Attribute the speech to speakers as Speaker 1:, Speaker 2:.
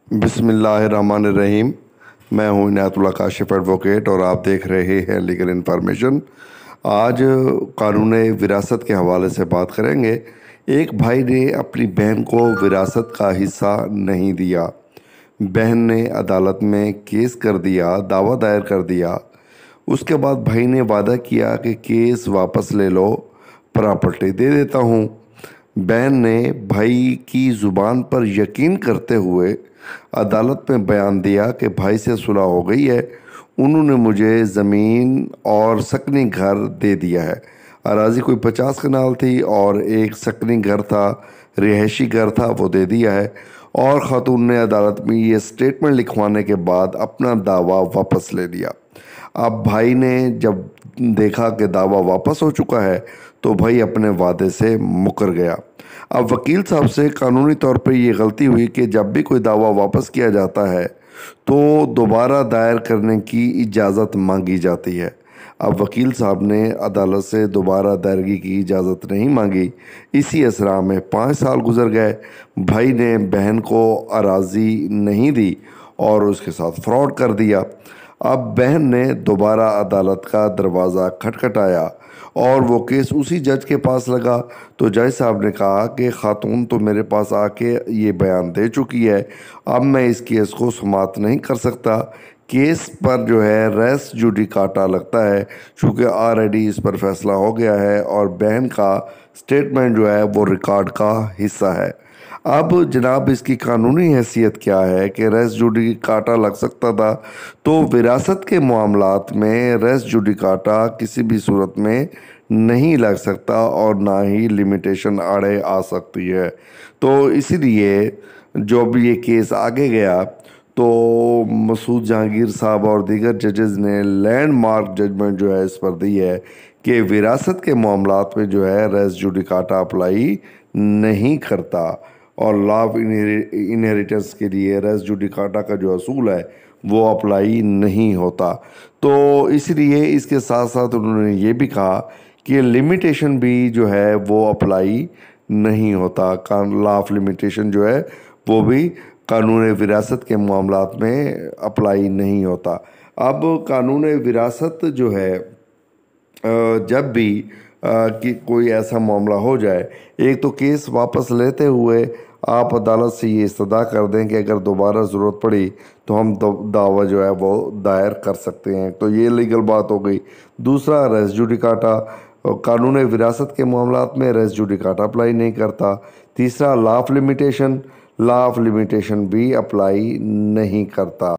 Speaker 1: बिस्मिल्लाहिर्रहमानिर्रहीम। मैं हूं इनायतुल्लाह काशिफ एडवोकेट और आप देख रहे हैं लीगल इन्फॉर्मेशन। आज कानून विरासत के हवाले से बात करेंगे। एक भाई ने अपनी बहन को विरासत का हिस्सा नहीं दिया। बहन ने अदालत में केस कर दिया, दावा दायर कर दिया। उसके बाद भाई ने वादा किया कि केस वापस ले लो, प्रॉपर्टी दे देता हूँ। बहन ने भाई की ज़ुबान पर यकीन करते हुए अदालत में बयान दिया कि भाई से सुलह हो गई है, उन्होंने मुझे ज़मीन और सकनी घर दे दिया है। अराजी कोई 50 कनाल थी और एक सकनी घर था, रिहायशी घर था, वो दे दिया है। और ख़ातून ने अदालत में ये स्टेटमेंट लिखवाने के बाद अपना दावा वापस ले लिया। अब भाई ने जब देखा कि दावा वापस हो चुका है तो भाई अपने वादे से मुकर गया। अब वकील साहब से कानूनी तौर पर ये गलती हुई कि जब भी कोई दावा वापस किया जाता है तो दोबारा दायर करने की इजाज़त मांगी जाती है। अब वकील साहब ने अदालत से दोबारा दायरगी की इजाज़त नहीं मांगी। इसी असरा में 5 साल गुजर गए। भाई ने बहन को अराज़ी नहीं दी और उसके साथ फ्रॉड कर दिया। अब बहन ने दोबारा अदालत का दरवाज़ा खटखटाया और वो केस उसी जज के पास लगा। तो जज साहब ने कहा कि खातून तो मेरे पास आके ये बयान दे चुकी है, अब मैं इस केस को समाप्त नहीं कर सकता। केस पर जो है रेस जुडिकाटा लगता है, चूँकि ऑलरेडी इस पर फैसला हो गया है और बहन का स्टेटमेंट जो है वो रिकॉर्ड का हिस्सा है। अब जनाब इसकी कानूनी हैसियत क्या है कि रेस जुडिकाटा लग सकता था, तो विरासत के मामलात में रेस जुडिकाटा किसी भी सूरत में नहीं लग सकता और ना ही लिमिटेशन आड़े आ सकती है। तो इसीलिए जब ये केस आगे गया तो मसूद जहांगीर साहब और दीगर जजेस ने लैंडमार्क जजमेंट जो है इस पर दी है कि विरासत के मामलात में जो है रेस जुडिकाटा अप्लाई नहीं करता और लॉ ऑफ इनहेरिटेंस के लिए रेस जुडिकाटा का जो असूल है वो अप्लाई नहीं होता। तो इसलिए इसके साथ साथ उन्होंने ये भी कहा कि लिमिटेशन भी जो है वो अप्लाई नहीं होता। लॉ ऑफ लिमिटेशन जो है वो भी कानून विरासत के मामलात में अप्लाई नहीं होता। अब कानून विरासत जो है जब भी कि कोई ऐसा मामला हो जाए, एक तो केस वापस लेते हुए आप अदालत से ये इस्तदा कर दें कि अगर दोबारा ज़रूरत पड़ी तो हम दावा जो है वो दायर कर सकते हैं। तो ये लीगल बात हो गई। दूसरा रेस जुडिकाटा, कानून विरासत के मामलात में रेस जुडिकाटा अप्लाई नहीं करता। तीसरा लॉ ऑफ लिमिटेशन भी अप्लाई नहीं करता।